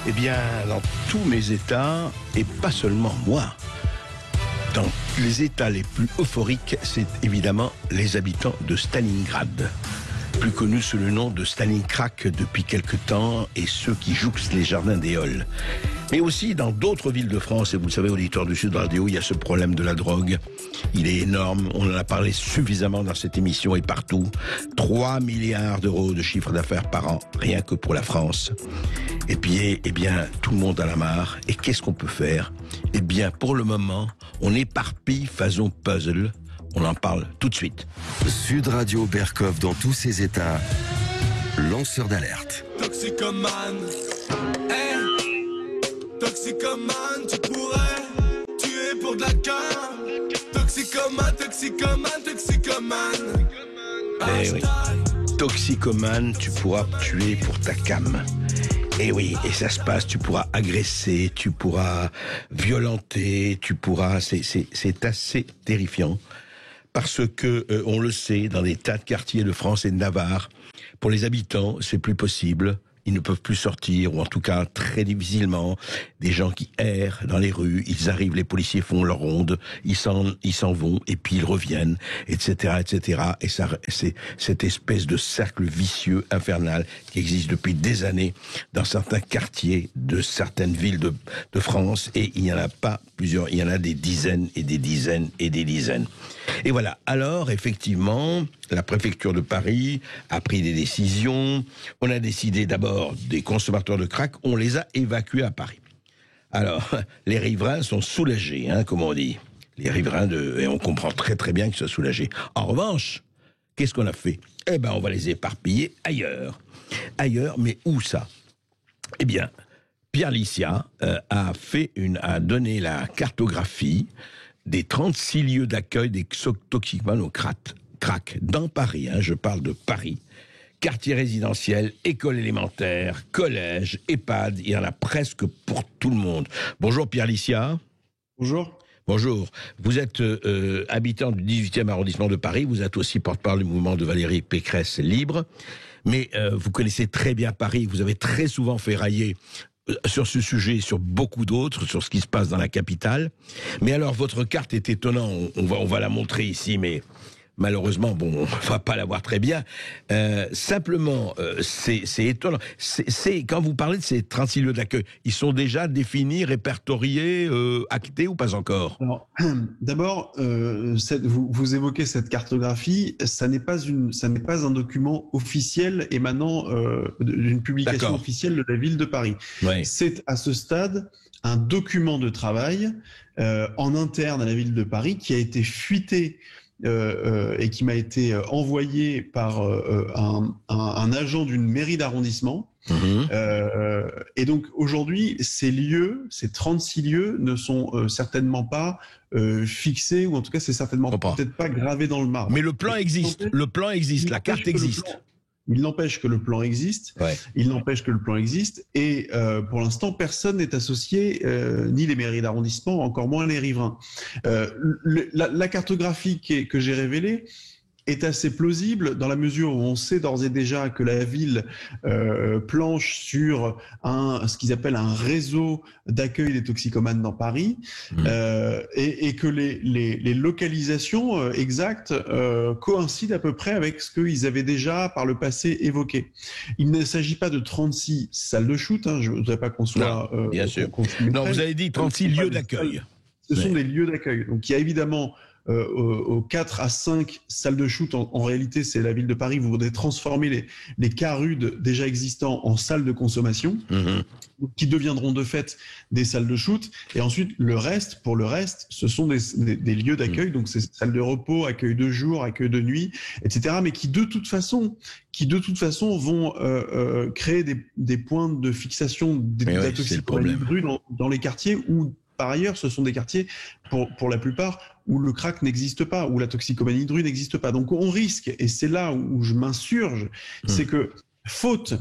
Eh bien, dans tous mes États, et pas seulement moi, dans les États les plus euphoriques, c'est évidemment les habitants de Stalingrad, plus connus sous le nom de Stalingrad depuis quelque temps, et ceux qui jouxtent les jardins des Halles. Mais aussi dans d'autres villes de France, et vous le savez, auditeur du Sud Radio, il y a ce problème de la drogue. Il est énorme, on en a parlé suffisamment dans cette émission et partout. 3 milliards d'euros de chiffre d'affaires par an, rien que pour la France. Et puis, eh bien, tout le monde en a marre. Et qu'est-ce qu'on peut faire? Eh bien, pour le moment, on éparpille façon puzzle. On en parle tout de suite. Sud Radio Berkov dans tous ses états. Lanceur d'alerte. Toxicomane, hey, toxicomane, tu pourrais tuer pour de la canne. Toxicomane, toxicomane, toxicomane. Eh oui. Toxicomane, tu pourras tuer pour ta cam. Et oui, et ça se passe, tu pourras agresser, tu pourras violenter, tu pourras... C'est assez terrifiant. Parce que, on le sait, dans des tas de quartiers de France et de Navarre, pour les habitants, c'est plus possible. Ils ne peuvent plus sortir, ou en tout cas très difficilement. Des gens qui errent dans les rues, ils arrivent, les policiers font leur ronde, ils s'en vont, et puis ils reviennent, etc., etc. Et ça, c'est cette espèce de cercle vicieux, infernal, qui existe depuis des années dans certains quartiers de certaines villes de France, et il n'y en a pas plusieurs, il y en a des dizaines et des dizaines et des dizaines. Et voilà. Alors, effectivement, la préfecture de Paris a pris des décisions. On a décidé d'abord des consommateurs de crack, on les a évacués à Paris. Alors, les riverains sont soulagés, hein, comme on dit. Les riverains et on comprend très très bien qu'ils soient soulagés. En revanche, qu'est-ce qu'on a fait? Eh ben, on va les éparpiller ailleurs. Ailleurs, mais où ça? Eh bien, Pierre Licia a donné la cartographie des 36 lieux d'accueil des toxicomanes au crack dans Paris, hein, je parle de Paris. Quartier résidentiel, école élémentaire, collège, EHPAD, il y en a presque pour tout le monde. Bonjour Pierre Licia. Bonjour. Bonjour. Vous êtes habitant du 18e arrondissement de Paris, vous êtes aussi porte-parole du mouvement de Valérie Pécresse Libre, mais vous connaissez très bien Paris, vous avez très souvent fait railler sur ce sujet, sur beaucoup d'autres, sur ce qui se passe dans la capitale. Mais alors, votre carte est étonnante, on va la montrer ici, mais malheureusement, bon, on va pas la voir très bien. Simplement, c'est étonnant. C'est quand vous parlez de ces 36 lieux d'accueil, ils sont déjà définis, répertoriés, actés ou pas encore? Alors, d'abord, vous évoquez cette cartographie, ça n'est pas un document officiel émanant d'une publication officielle de la ville de Paris. Ouais. C'est à ce stade un document de travail en interne à la ville de Paris qui a été fuité et qui m'a été envoyé par un agent d'une mairie d'arrondissement. Et donc aujourd'hui, ces 36 lieux ne sont certainement pas fixés, ou en tout cas c'est certainement peut-être pas gravé dans le marbre. Mais le plan existe, la carte existe. Il n'empêche que le plan existe. Ouais. Il n'empêche que le plan existe. Et pour l'instant, personne n'est associé, ni les mairies d'arrondissement, encore moins les riverains. La cartographie que j'ai révélée est assez plausible dans la mesure où on sait d'ores et déjà que la ville planche sur ce qu'ils appellent un réseau d'accueil des toxicomanes dans Paris, et que les localisations exactes coïncident à peu près avec ce qu'ils avaient déjà par le passé évoqué. Il ne s'agit pas de 36 salles de shoot, hein, je ne voudrais pas qu'on soit... bien sûr. Non, vous avez dit 36 lieux d'accueil. Ce sont des lieux d'accueil. Donc il y a évidemment... aux 4 à 5 salles de shoot, en réalité, c'est la ville de Paris, vous voudrez transformer les CARUD déjà existants en salles de consommation, qui deviendront de fait des salles de shoot. Et ensuite, pour le reste, ce sont des lieux d'accueil, donc ces salles de repos, accueil de jour, accueil de nuit, etc., mais qui de toute façon vont créer des points de fixation des toxicomanies dans les quartiers où, par ailleurs, ce sont des quartiers, pour la plupart, où le crack n'existe pas, où la toxicomanie de rue n'existe pas. Donc on risque, et c'est là où je m'insurge, c'est que faute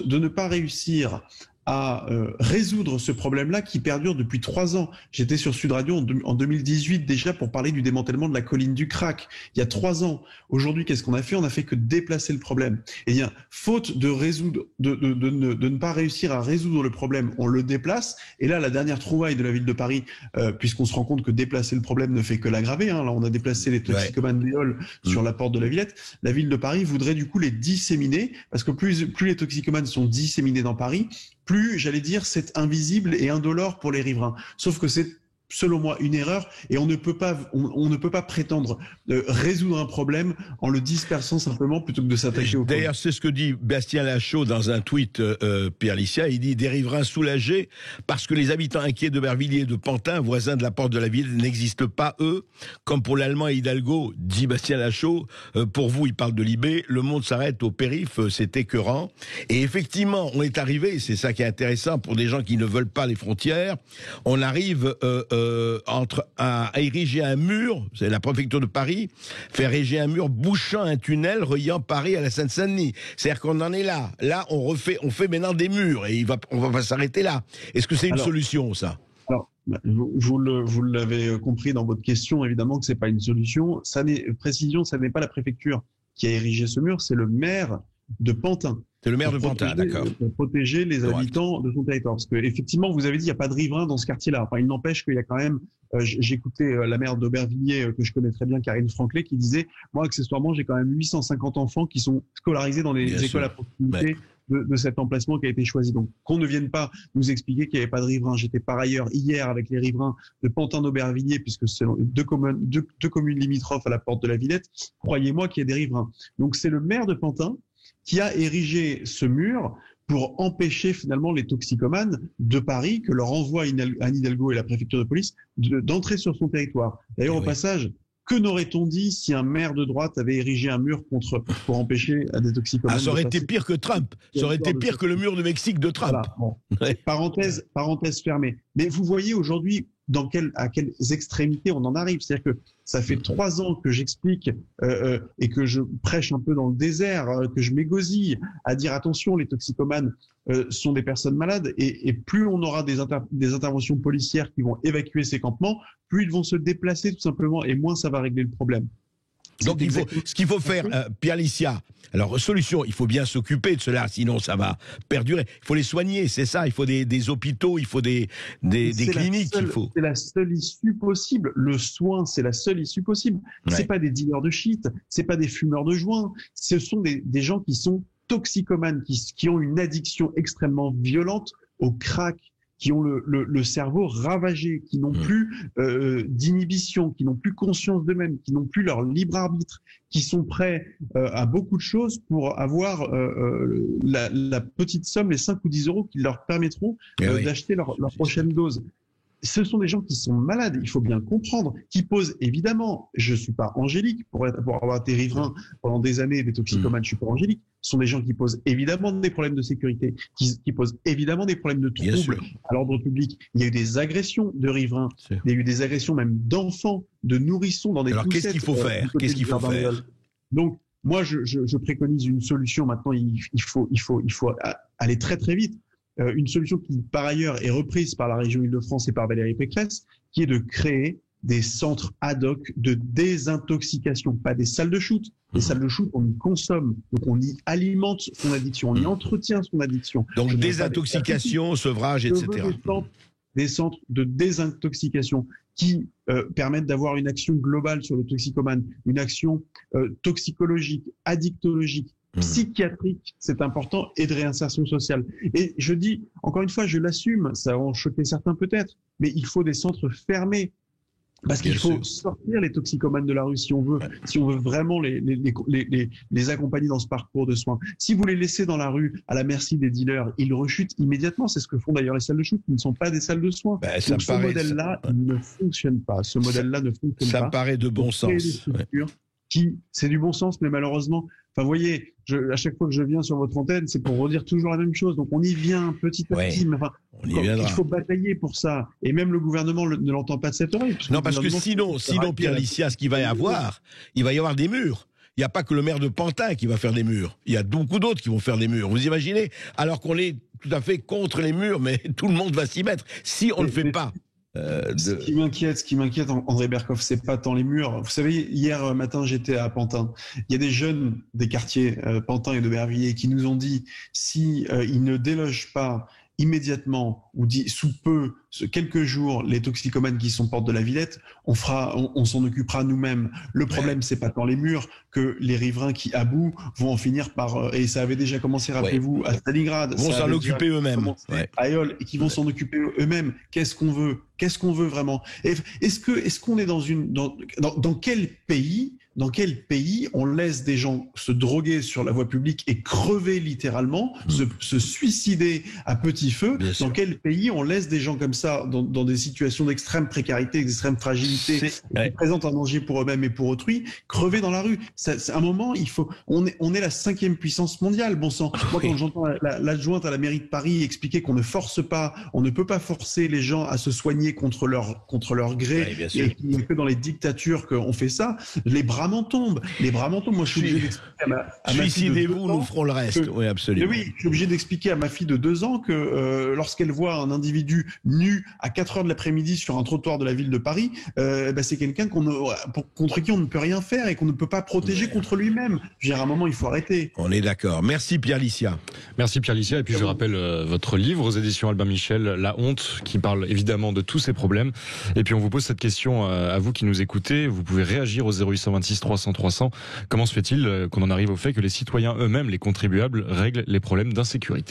de ne pas réussir à résoudre ce problème-là qui perdure depuis 3 ans. J'étais sur Sud Radio en 2018 déjà pour parler du démantèlement de la colline du Crac, il y a 3 ans. Aujourd'hui, qu'est-ce qu'on a fait? On a fait que déplacer le problème. Et bien, faute de ne pas réussir à résoudre le problème, on le déplace. Et là, la dernière trouvaille de la ville de Paris, puisqu'on se rend compte que déplacer le problème ne fait que l'aggraver. Hein. Là, on a déplacé les toxicomanes d'Éole sur la porte de la Villette. La ville de Paris voudrait du coup les disséminer, parce que plus les toxicomanes sont disséminés dans Paris, plus, j'allais dire, c'est invisible et indolore pour les riverains. Sauf que c'est, selon moi, une erreur, et on ne peut pas prétendre résoudre un problème en le dispersant simplement plutôt que de s'attaquer au problème. D'ailleurs, c'est ce que dit Bastien Lachaud dans un tweet, Pierre Licia. Il dit « Des riverains soulagés parce que les habitants inquiets d'Aubervilliers et de Pantin, voisins de la porte de la ville, n'existent pas, eux. Comme pour l'Allemand et Hidalgo, dit Bastien Lachaud, pour vous, il parle de Libé, le monde s'arrête au périph', c'est écœurant. » Et effectivement, on est arrivé, c'est ça qui est intéressant pour des gens qui ne veulent pas les frontières, on arrive à ériger un mur, c'est la préfecture de Paris, faire ériger un mur bouchant un tunnel reliant Paris à la Seine-Saint-Denis. C'est-à-dire qu'on en est là. Là, on fait maintenant des murs et on va pas s'arrêter là. Est-ce que c'est une solution, ça? Alors, vous l'avez compris dans votre question, évidemment que c'est pas une solution. Précision, ça n'est pas la préfecture qui a érigé ce mur, c'est le maire de Pantin. C'est le maire de Pantin, d'accord. Pour protéger les habitants de son territoire. Parce que, effectivement, vous avez dit, il n'y a pas de riverains dans ce quartier-là. Enfin, il n'empêche qu'il y a quand même, j'écoutais la maire d'Aubervilliers, que je connais très bien, Karine Franclet, qui disait, moi, accessoirement, j'ai quand même 850 enfants qui sont scolarisés dans les écoles à proximité de cet emplacement qui a été choisi. Donc, qu'on ne vienne pas nous expliquer qu'il n'y avait pas de riverains. J'étais par ailleurs hier avec les riverains de Pantin-d'Aubervilliers, puisque c'est deux communes limitrophes à la porte de la Villette. Croyez-moi qu'il y a des riverains. Donc, c'est le maire de Pantin qui a érigé ce mur pour empêcher finalement les toxicomanes de Paris, que leur envoie Anne Hidalgo et la préfecture de police, d'entrer sur son territoire. D'ailleurs, au passage, que n'aurait-on dit si un maire de droite avait érigé un mur pour empêcher des toxicomanes ça aurait été pire que Trump. Ça aurait été pire que le mur de Mexique de Trump. Voilà, bon. Parenthèse fermée. Mais vous voyez aujourd'hui à quelles extrémités on en arrive. C'est-à-dire que ça fait 3 ans que j'explique et que je prêche un peu dans le désert, que je m'égosille à dire attention, les toxicomanes sont des personnes malades et plus on aura des interventions policières qui vont évacuer ces campements, plus ils vont se déplacer tout simplement et moins ça va régler le problème. Donc ce qu'il faut faire, Pierre Licia, alors solution, il faut bien s'occuper de cela, sinon ça va perdurer. Il faut les soigner, c'est ça, il faut des hôpitaux, il faut des cliniques. C'est la seule issue possible. Le soin, c'est la seule issue possible. Ouais. C'est pas des dealers de shit, c'est pas des fumeurs de joints, ce sont des gens qui sont toxicomanes, qui ont une addiction extrêmement violente au crack, qui ont le cerveau ravagé, qui n'ont plus d'inhibition, qui n'ont plus conscience d'eux-mêmes, qui n'ont plus leur libre arbitre, qui sont prêts à beaucoup de choses pour avoir la petite somme, les 5 ou 10 euros qui leur permettront d'acheter leur prochaine dose. Ce sont des gens qui sont malades, il faut bien comprendre, qui posent évidemment, je suis pas angélique, pour avoir été riverain pendant des années, des toxicomanes, je suis pas angélique, ce sont des gens qui posent évidemment des problèmes de sécurité, qui posent évidemment des problèmes de troubles à l'ordre public. Il y a eu des agressions de riverains, il y a eu des agressions même d'enfants, de nourrissons dans des Alors qu'est-ce qu'il faut faire? Qu'est-ce qu'il faut faire? Donc, moi, je préconise une solution maintenant, il faut aller très très vite. Une solution qui, par ailleurs, est reprise par la région Île-de-France et par Valérie Pécresse, qui est de créer des centres ad hoc de désintoxication, pas des salles de shoot. Les salles de shoot, on y consomme, donc on y alimente son addiction, on y entretient son addiction. Donc désintoxication, sevrage, etc. Des centres de désintoxication qui permettent d'avoir une action globale sur le toxicomane, une action toxicologique, addictologique, psychiatrique, c'est important, et de réinsertion sociale. Et je dis, encore une fois, je l'assume, ça va en choquer certains peut-être, mais il faut des centres fermés. Parce qu'il faut sortir les toxicomanes de la rue si on veut vraiment les accompagner dans ce parcours de soins. Si vous les laissez dans la rue à la merci des dealers, ils rechutent immédiatement. C'est ce que font d'ailleurs les salles de shoot, qui ne sont pas des salles de soins. Donc ce modèle-là ne fonctionne pas. Ce modèle-là ne fonctionne pas. Ça me paraît de bon sens. C'est du bon sens, mais malheureusement, enfin, vous voyez, à chaque fois que je viens sur votre antenne, c'est pour redire toujours la même chose. Donc, on y vient petit à petit. Mais enfin, il faut batailler pour ça. Et même le gouvernement ne l'entend pas de cette oreille. Non, parce que sinon, Pierre Licia, ce qu'il va y avoir, il va y avoir des murs. Il n'y a pas que le maire de Pantin qui va faire des murs. Il y a beaucoup d'autres qui vont faire des murs. Vous imaginez? Alors qu'on est tout à fait contre les murs, mais tout le monde va s'y mettre. Si on ne le fait pas. Ce qui m'inquiète, André Berkoff, c'est pas tant les murs. Vous savez, hier matin, j'étais à Pantin. Il y a des jeunes des quartiers Pantin et de Bervilliers qui nous ont dit si ils ne délogent pas immédiatement ou sous peu, quelques jours, les toxicomanes qui sont porte de la Villette, on s'en occupera nous-mêmes. Le problème, c'est pas tant les murs que les riverains qui, à bout, vont en finir par, et ça avait déjà commencé, rappelez-vous, à Stalingrad. Vont s'en occuper eux-mêmes. À Eole, et qui vont s'en occuper eux-mêmes. Qu'est-ce qu'on veut? Qu'est-ce qu'on veut vraiment? Est-ce qu'on est dans quel pays on laisse des gens se droguer sur la voie publique et crever littéralement, se suicider à petit feu? Dans quel pays on laisse des gens comme ça dans des situations d'extrême précarité, d'extrême fragilité, qui présentent un danger pour eux-mêmes et pour autrui, crever dans la rue? C'est un moment, on est la 5e puissance mondiale, bon sang. Moi, quand j'entends l'adjointe à la mairie de Paris expliquer qu'on ne force pas, on ne peut pas forcer les gens à se soigner contre leur gré, et qu'il n'y a que dans les dictatures qu'on fait ça, les bras m'en tombent. Moi, je suis obligé d'expliquer à ma fille de 2 ans. Suicidez-vous, nous ferons le reste. Oui, absolument. Mais oui, je suis obligé d'expliquer à ma fille de 2 ans que lorsqu'elle voit un individu nu à 4 heures de l'après-midi sur un trottoir de la ville de Paris, c'est quelqu'un contre qui on ne peut rien faire et qu'on ne peut pas protéger contre lui-même. À un moment, il faut arrêter. On est d'accord. Merci Pierre Licia. Merci Pierre Licia. Et puis je rappelle votre livre aux éditions Albin Michel, La honte, qui parle évidemment de tous ces problèmes. Et puis on vous pose cette question à vous qui nous écoutez. Vous pouvez réagir au 0826 300 300. Comment se fait-il qu'on en arrive au fait que les citoyens eux-mêmes, les contribuables, règlent les problèmes d'insécurité?